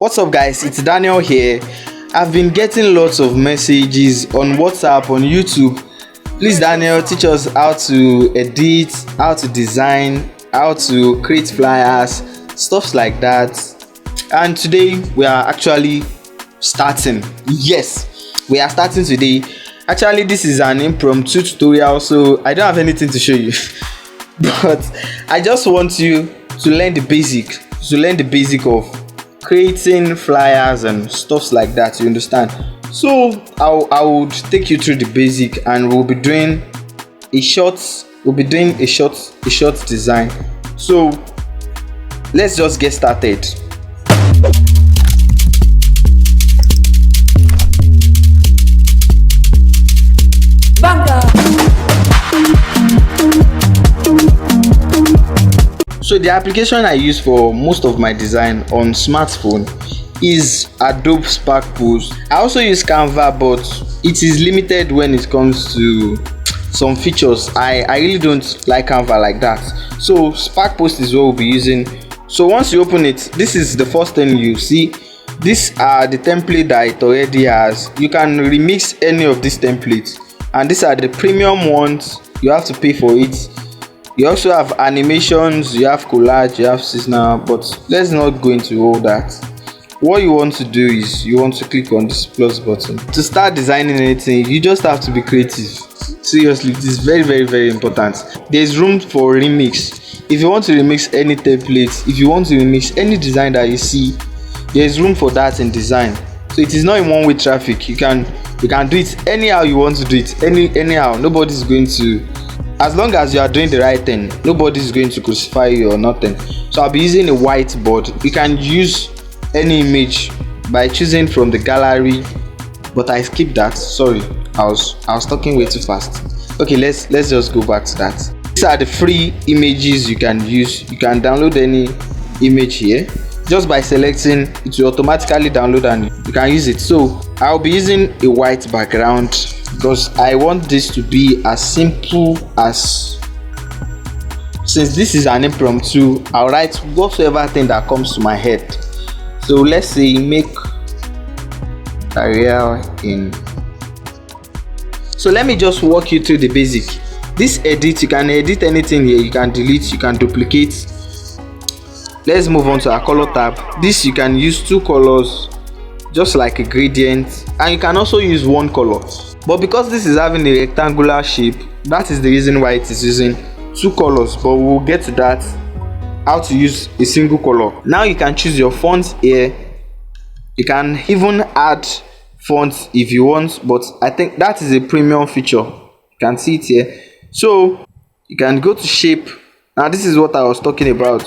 What's up guys, it's Daniel here. I've been getting lots of messages on WhatsApp, on YouTube. Please Daniel, teach us how to edit, how to design, how to create flyers, stuff like that. And today we are actually starting. Yes, we are starting today. Actually, this is an impromptu tutorial, so I don't have anything to show you. But I just want you to learn the basic of creating flyers and stuff like that, you understand? So I would take you through the basic, and we'll be doing a short design. So let's just get started. So the application I use for most of my design on smartphone is Adobe Spark Post. I also use Canva, but it is limited when it comes to some features. I really don't like Canva like that. So Spark Post is what we'll be using. So once you open it, this is the first thing you see. These are the template that it already has. You can remix any of these templates, and these are the premium ones. You have to pay for it. You also have animations, you have collage, you have seasonal, but let's not go into all that. What you want to do is you want to click on this plus button. To start designing anything, you just have to be creative. Seriously, this is very important. There's room for remix. If you want to remix any template, if you want to remix any design that you see, there's room for that in design. So it is not in one-way traffic. You can do it anyhow you want to do it. Anyhow, nobody's going to, as long as you are doing the right thing, nobody is going to crucify you or nothing. So I'll be using a whiteboard. You can use any image by choosing from the gallery, but I skipped that. Sorry, I was talking way too fast. Okay, let's just go back to that. These are the free images you can use. You can download any image here. Just by selecting, it will automatically download and you can use it. So I'll be using a white background because I want this to be as simple as, since this is an impromptu, I'll write whatsoever thing that comes to my head. So let's say make career in. So let me just walk you through the basic. This edit, you can edit anything here. You can delete, you can duplicate. Let's move on to our color tab. This you can use two colors, just like a gradient, and you can also use one color. But because this is having a rectangular shape, that is the reason why it is using two colors. But we'll get to that, how to use a single color. Now you can choose your font here. You can even add fonts if you want, but I think that is a premium feature. You can see it here. So you can go to shape. Now this is what I was talking about.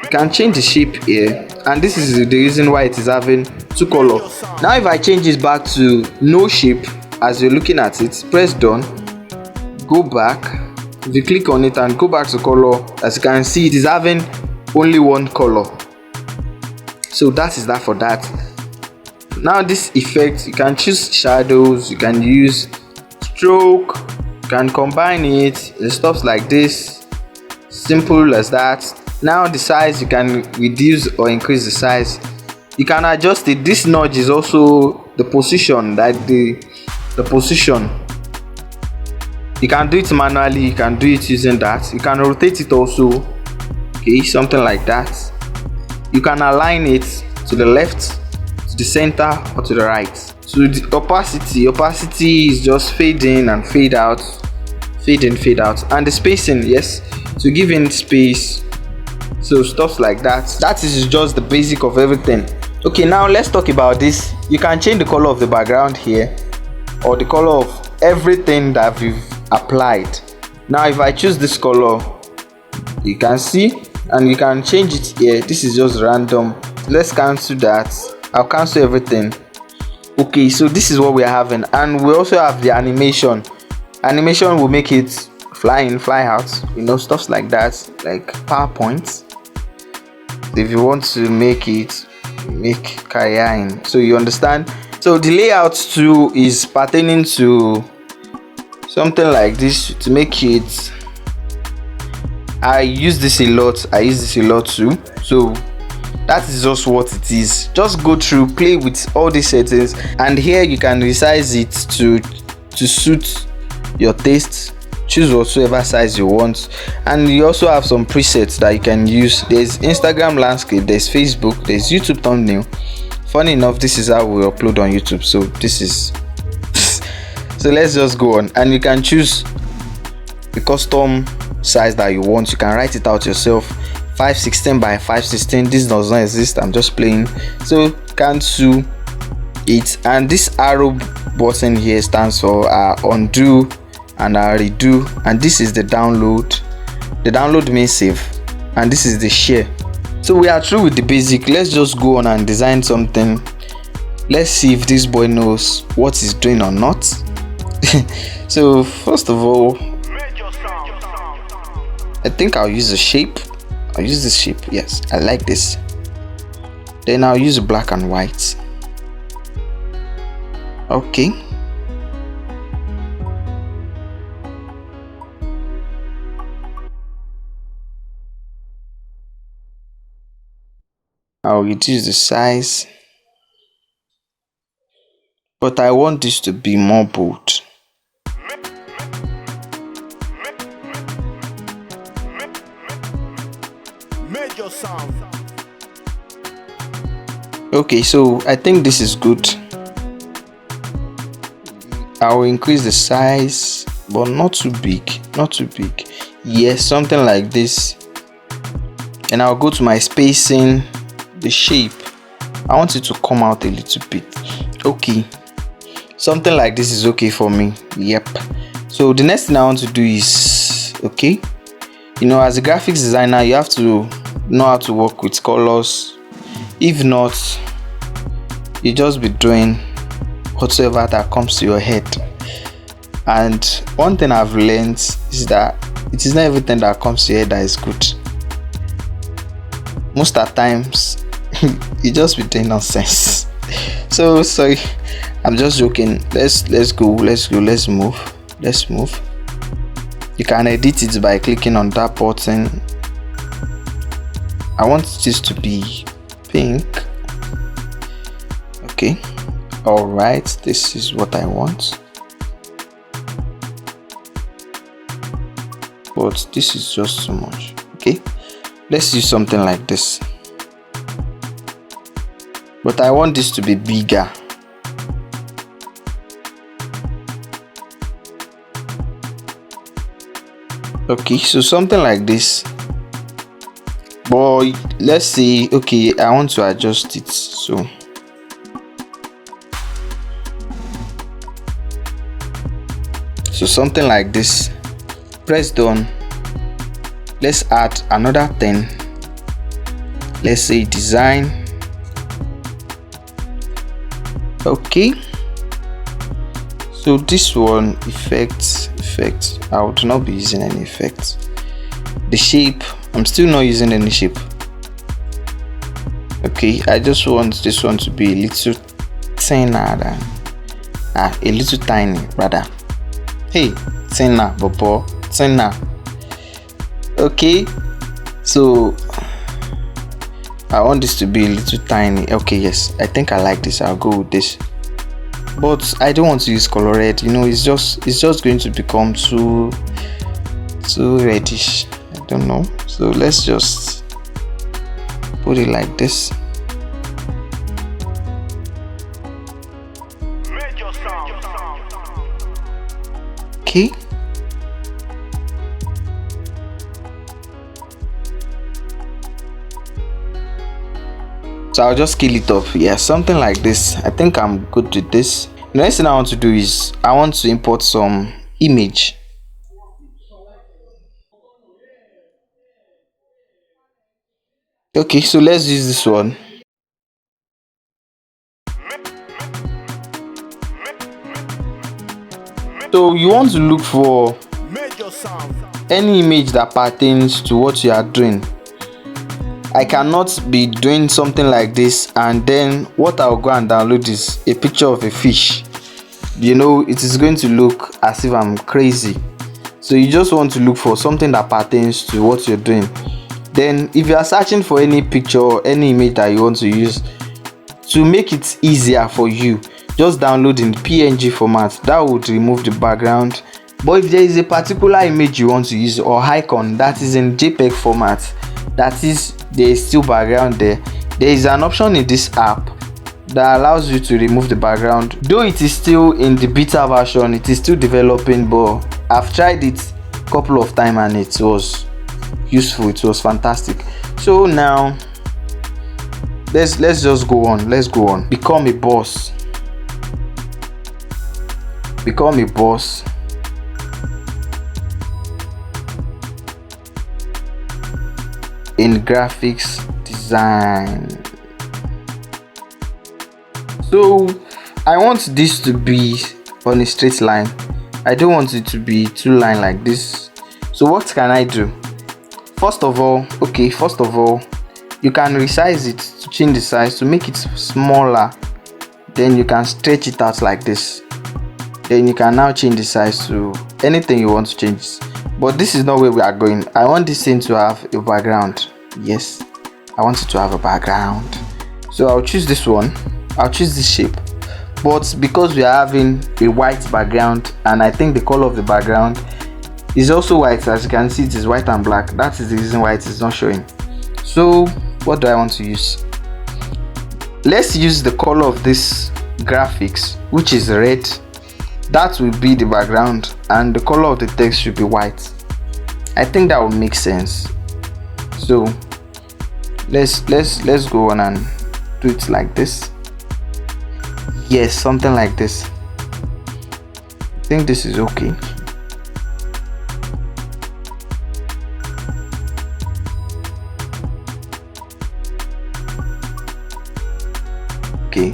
You can change the shape here, and this is the reason why it is having two colors. Now if I change this back to no shape, as you're looking at it, press done, go back. If you click on it and go back to color, as you can see, it is having only one color. So that is that for that. Now this effect, you can choose shadows, you can use stroke, you can combine it and stuff like this. Simple as that. Now the size, you can reduce or increase the size. You can adjust it. This nudge is also the position, that the position. You can do it manually, you can do it using that. You can rotate it also, okay, something like that. You can align it to the left, to the center, or to the right. So the opacity is just fade in and fade out, fade in, fade out. And the spacing, yes, to give in space. So stuff like that. That is just the basic of everything. Okay, now let's talk about this. You can change the color of the background here, or the color of everything that we've applied. Now if I choose this color, you can see, and you can change it here. This is just random. Let's cancel that. I'll cancel everything. Okay, so this is what we're having, and we also have the animation. Animation will make it fly in, fly out, you know, stuff like that, like PowerPoint. If you want to make it, make career in, so you understand. So the layout too is pertaining to something like this to make it. I use this a lot too. So That is just what it is. Just go through, play with all these settings, and here you can resize it to suit your taste. Choose whatsoever size you want, and you also have some presets that you can use. There's Instagram landscape, there's Facebook, there's YouTube thumbnail. Funny enough, this is how we upload on YouTube, so this is so let's just go on, and you can choose the custom size that you want. You can write it out yourself. 516 by 516. This does not exist, I'm just playing. So cancel it, and this arrow button here stands for undo and redo, and this is the download. The download means save, and this is the share. So we are through with the basic. Let's just go on and design something. Let's see if this boy knows what he's doing or not. So first of all, I think I'll use a shape. I'll use this shape. Yes, I like this. Then I'll use black and white. Okay. I'll reduce the size, but I want this to be more bold. Okay, so I think this is good. I will increase the size, but not too big, not too big. Yes, something like this. And I'll go to my spacing, the shape. I want it to come out a little bit. Okay, something like this is okay for me. Yep. So the next thing I want to do is, okay, you know, as a graphics designer, you have to know how to work with colors. If not, you just be doing whatsoever that comes to your head. And one thing I've learned is that it is not everything that comes to your head that is good. Most of the times you just be doing nonsense. So sorry, I'm just joking. Let's move. You can edit it by clicking on that button. I want this to be pink. Okay, all right, this is what I want, but this is just too much. Okay, let's do something like this, but I want this to be bigger. Okay, so something like this. But let's say, okay, I want to adjust it. So something like this. Press done. Let's add another 10. Let's say design. Okay, so this one, effect, I would not be using any effects. The shape, I'm still not using any shape. Okay, I just want this one to be a little thinner than a little tiny rather. Hey, thinner, bobo, thinner. Okay, so I want this to be a little tiny. Okay, yes, I think I like this. I'll go with this, but I don't want to use color red. You know, it's just going to become too reddish. I don't know, so let's just put it like this. Okay, so I'll just scale it up. Yeah, something like this. I think I'm good with this. The next thing I want to do is I want to import some image. Okay, so let's use this one. So you want to look for any image that pertains to what you are doing. I cannot be doing something like this and then what I'll go and download is a picture of a fish. You know, it is going to look as if I'm crazy. So you just want to look for something that pertains to what you're doing. Then if you are searching for any picture or any image that you want to use, to make it easier for you, just download in PNG format. That would remove the background. But if there is a particular image you want to use or icon that is in JPEG format, that is, there is still background there is an option in this app that allows you to remove the background. Though it is still in the beta version, it is still developing, but I've tried it a couple of times and it was useful, it was fantastic. So now let's just go on. Become a boss in graphics design. So I want this to be on a straight line. I don't want it to be two line like this. So what can I do? First of all, you can resize it to change the size to make it smaller. Then you can stretch it out like this. Then you can now change the size to anything you want to change. But this is not where we are going. I want this thing to have a background. Yes, I want it to have a background. So I'll choose this one. I'll choose this shape. But because we are having a white background, and I think the color of the background is also white, as you can see, it is white and black. That is the reason why it is not showing. So what do I want to use? Let's use the color of this graphics, which is red. That will be the background, and the color of the text should be white. I think that will make sense. So let's go on and do it like this. Yes, something like this. I think this is okay. Okay.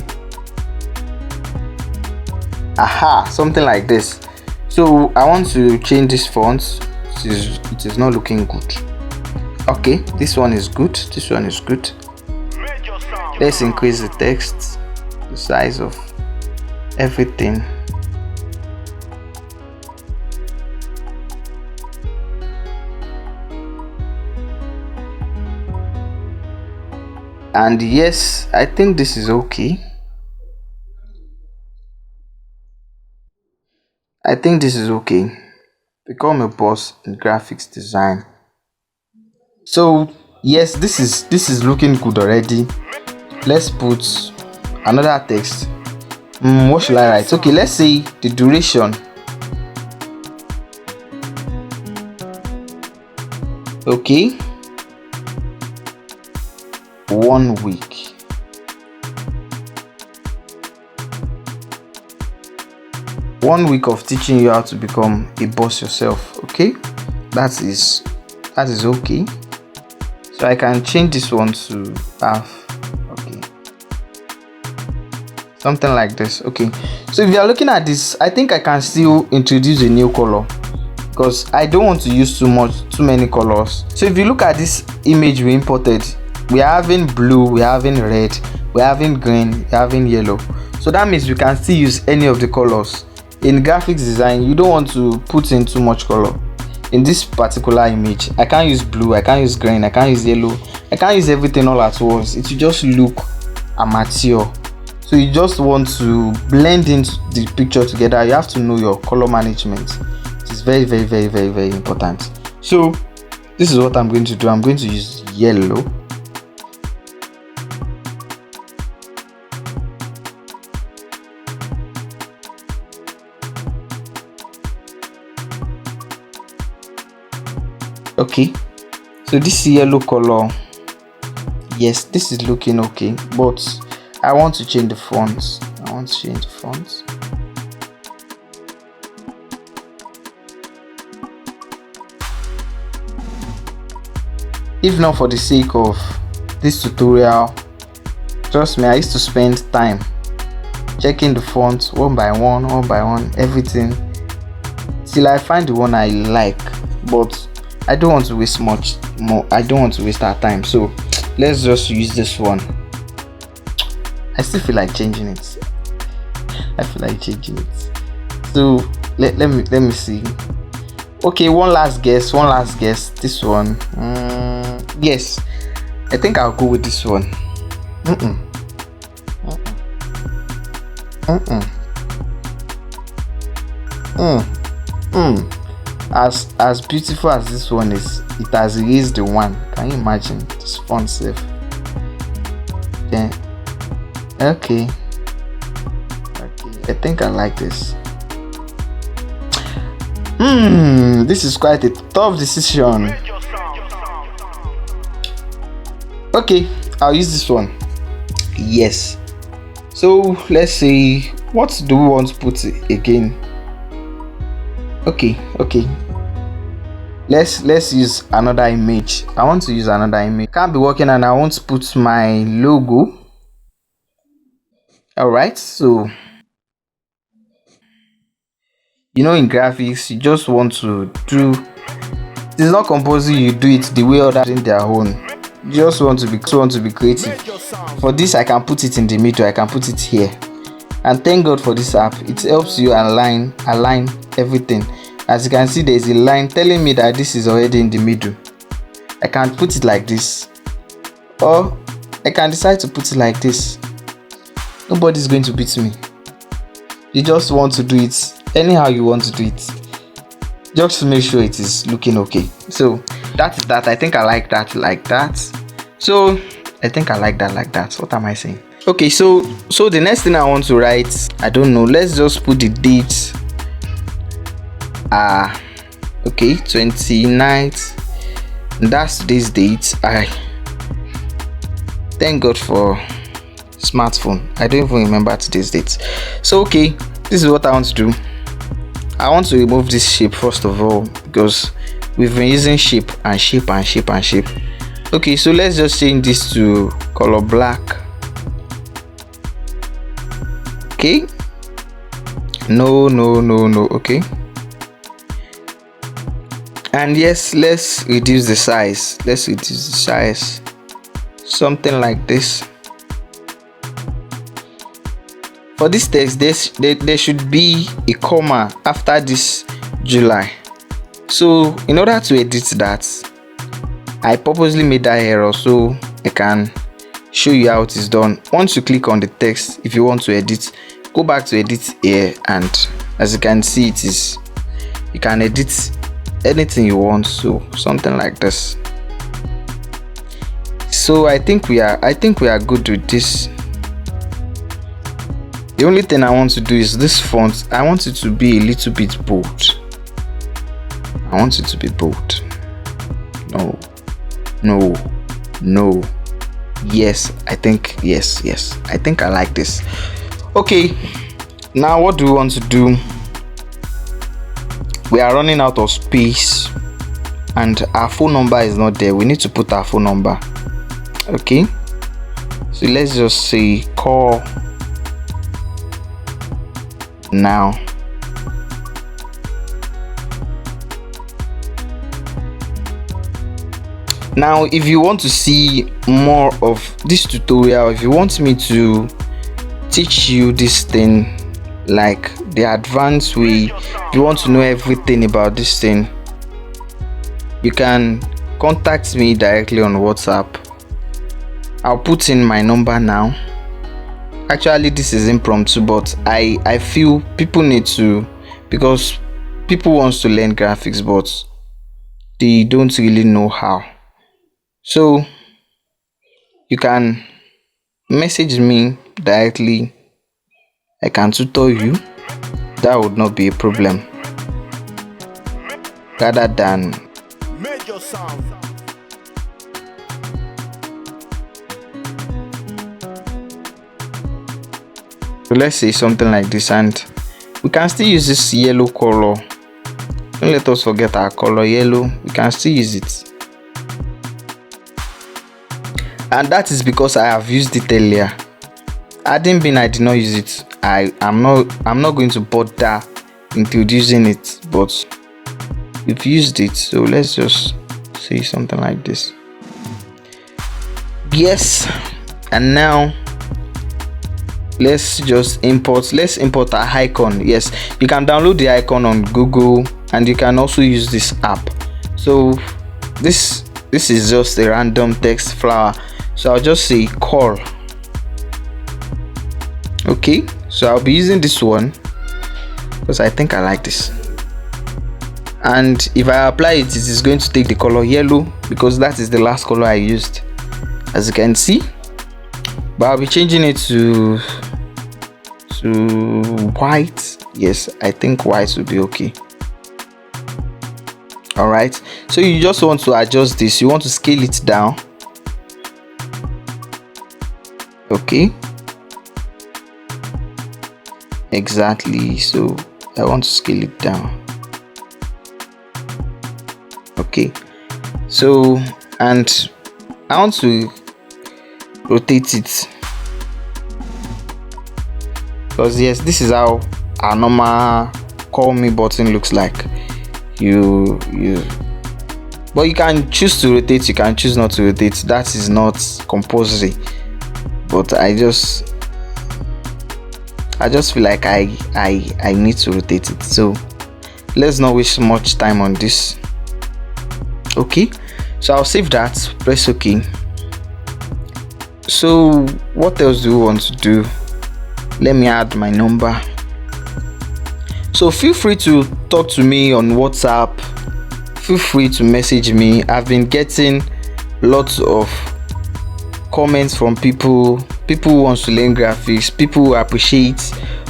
Aha, something like this. So I want to change this font. It is not looking good. Okay, this one is good. This one is good. Let's increase the text, the size of everything. And yes, I think this is okay. I think this is okay. Become a boss in graphics design. So yes, this is looking good already. Let's put another text. What should I write? Okay, let's say the duration. Okay, 1 week. One week of teaching you how to become a boss yourself. Okay, that is okay. So I can change this one to have, okay, something like this. Okay, so if you are looking at this, I think I can still introduce a new color because I don't want to use too many colors. So if you look at this image we imported, we are having blue, we are having red, we are having green, we are having yellow. So that means we can still use any of the colors. In graphics design, you don't want to put in too much color. In this particular image, I can't use blue, I can't use green, I can't use yellow, I can't use everything all at once. It will just look amateur. So you just want to blend into the picture together. You have to know your color management. It is very, very, very, very, very important. So this is what I'm going to do. I'm going to use yellow. Okay, so this yellow color, yes, this is looking okay, but I want to change the fonts. If not for the sake of this tutorial, trust me, I used to spend time checking the fonts one by one, everything, till I find the one I like. But I don't want to waste much more. I don't want to waste our time. So let's just use this one. I still feel like changing it. So let me see. Okay, one last guess. This one. Yes, I think I'll go with this one. Mm-mm. Mm-mm. Mm. Mm. As beautiful as this one is, it has erased the one. Can you imagine this font safe? Yeah. Okay. I think I like this. This is quite a tough decision. Okay, I'll use this one. Yes. So let's see, what do we want to put again? Okay. Let's use another image. I want to use another image. Can't be working, and I want to put my logo. All right. So in graphics, you just want to do. It's not compulsory you do it the way others in their own. You just want to be creative. For this, I can put it in the middle. I can put it here. And thank God for this app. It helps you align everything. As you can see, there is a line telling me that this is already in the middle. I can put it like this, or I can decide to put it like this. Nobody's going to beat me. You just want to do it anyhow you want to do it, just to make sure it is looking okay. So that is that. I think I like that like that. So I think I like that like that. What am I saying? Okay, so the next thing I want to write, I don't know, let's just put the date. Okay, 29th. That's today's date. I thank God for smartphone. I don't even remember today's date. So okay, this is what I want to do. I want to remove this shape first of all, because we've been using shape. Okay, so let's just change this to color black. Okay, no, okay. And yes, let's reduce the size. Something like this. For this text, there should be a comma after this July. So in order to edit that, I purposely made that error so I can show you how it is done. Once you click on the text, if you want to edit, go back to edit here, and as you can see, you can edit anything you want. So something like this. So I think we are good with this. The only thing I want to do is this font. I want it to be a little bit bold. No. Yes, I think yes. I think I like this. Okay, now what do we want to do? We are running out of space and our phone number is not there. We need to put our phone number. Okay, so let's just say call now. Now if you want to see more of this tutorial, if you want me to teach you this thing like the advanced way, if you want to know everything about this thing, you can contact me directly on WhatsApp. I'll put in my number now. Actually this is impromptu, but I feel people need to, because people wants to learn graphics but they don't really know how. So you can message me directly. I can tutor you. That would not be a problem, rather than so let's say something like this, and we can still use this yellow color. Don't let us forget our color yellow. We can still use it, and that is because I have used it earlier. I did not use it. I'm not going to bother introducing it, but we've used it, so let's just say something like this. Yes, and now let's import our icon. Yes, you can download the icon on Google, and you can also use this app. So this this is just a random text flower, so I'll just say call. Okay, so I'll be using this one because I think I like this, and if I apply it, it is going to take the color yellow because that is the last color I used, as you can see. But I'll be changing it to white. Yes, I think white will be okay. All right, so you just want to adjust this, you want to scale it down. Okay, exactly, so I want to scale it down. Okay, so, and I want to rotate it because yes, this is how our normal call me button looks like. But you can choose to rotate, you can choose not to rotate. That is not compulsory, but I just feel like I need to rotate it. So let's not waste much time on this. Okay, so I'll save that, press OK. So what else do we want to do? Let me add my number. So feel free to talk to me on WhatsApp, feel free to message me. I've been getting lots of comments from people who wants to learn graphics, people who appreciate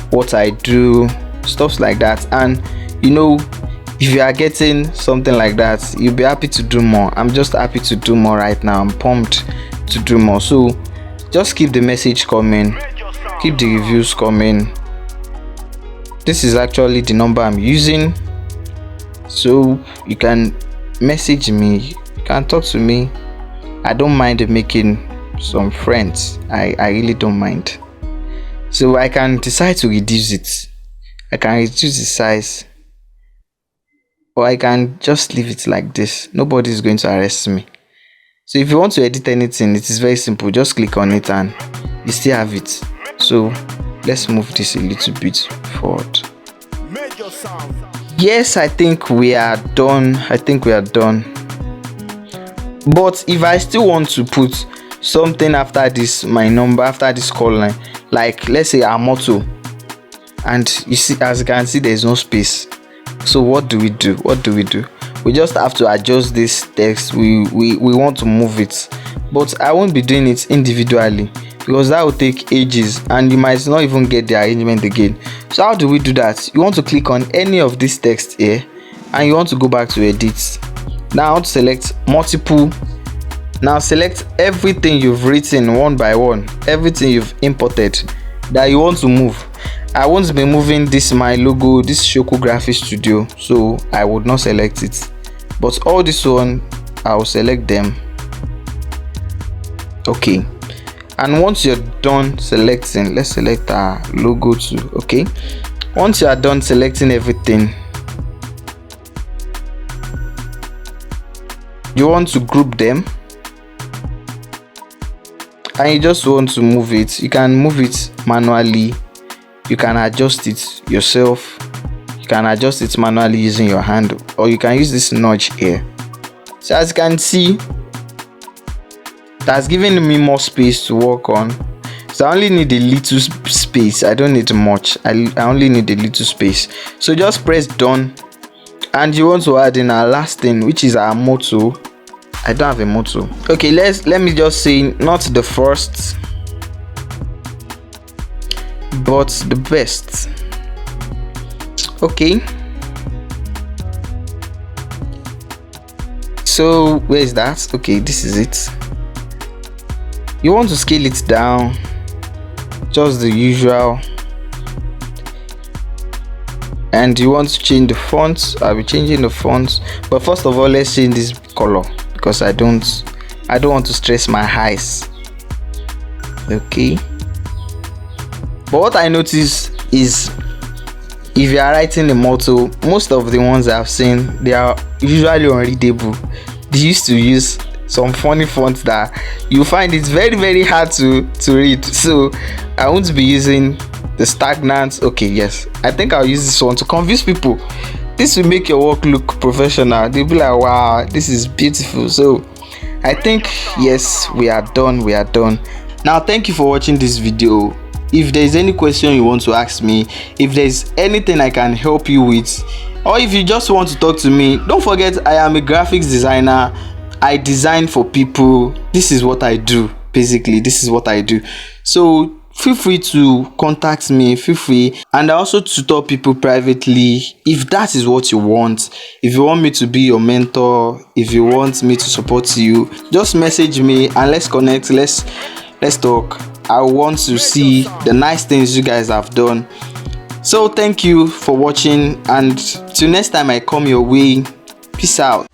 what I do, stuff like that. And you know, if you are getting something like that, you'll be happy to do more. I'm just happy to do more right now. I'm pumped to do more. So just keep the message coming, keep the reviews coming. This is actually the number I'm using, so you can message me, you can talk to me. I don't mind making some friends. I really don't mind. So I can decide to reduce it, I can reduce the size, or I can just leave it like this. Nobody is going to arrest me. So if you want to edit anything, it is very simple, just click on it and you still have it. So let's move this a little bit forward. Yes, I think we are done. But if I still want to put something after this, my number, after this call line, like let's say our motto, and you see, as you can see, there's no space. So what do we do? We just have to adjust this text. We want to move it, but I won't be doing it individually because that will take ages and you might not even get the arrangement again. So how do we do that? You want to click on any of this text here and you want to go back to edit. Now I want to select multiple. Now select everything you've written one by one, everything you've imported that you want to move. I want to be moving this, my logo, this Shoko Graphics Studio, so I would not select it, but all this one I will select them. Okay, and once you're done selecting, let's select our logo too. Okay, once you are done selecting everything, you want to group them and you just want to move it. You can move it manually, you can adjust it yourself, you can adjust it manually using your hand, or you can use this nudge here. So as you can see, that's giving me more space to work on. So I only need a little space, I don't need much. I only need a little space. So just press done, and you want to add in our last thing, which is our motto. I don't have a motto. Okay, let me just say, not the first but the best. Okay, so where is that? Okay, this is it. You want to scale it down, just the usual, and you want to change the fonts. I'll be changing the fonts, but first of all, let's change this color because I don't want to stress my eyes. Okay, but what I notice is, if you are writing the motto, most of the ones I've seen, they are usually unreadable. They used to use some funny fonts that you find it's very, very hard to read. So I won't be using the stagnant. Okay, yes, I think I'll use this one to confuse people. This will make your work look professional. They'll be like, wow, this is beautiful. So I think yes, we are done. Now thank you for watching this video. If there is any question you want to ask me, if there is anything I can help you with, or if you just want to talk to me, don't forget I am a graphics designer. I design for people. This is what I do. Basically, this is what I do. So feel free to contact me, feel free. And I also tutor people privately if that is what you want. If you want me to be your mentor, if you want me to support you, just message me and let's connect. Let's talk. I want to see the nice things you guys have done. So thank you for watching, and till next time I come your way, peace out.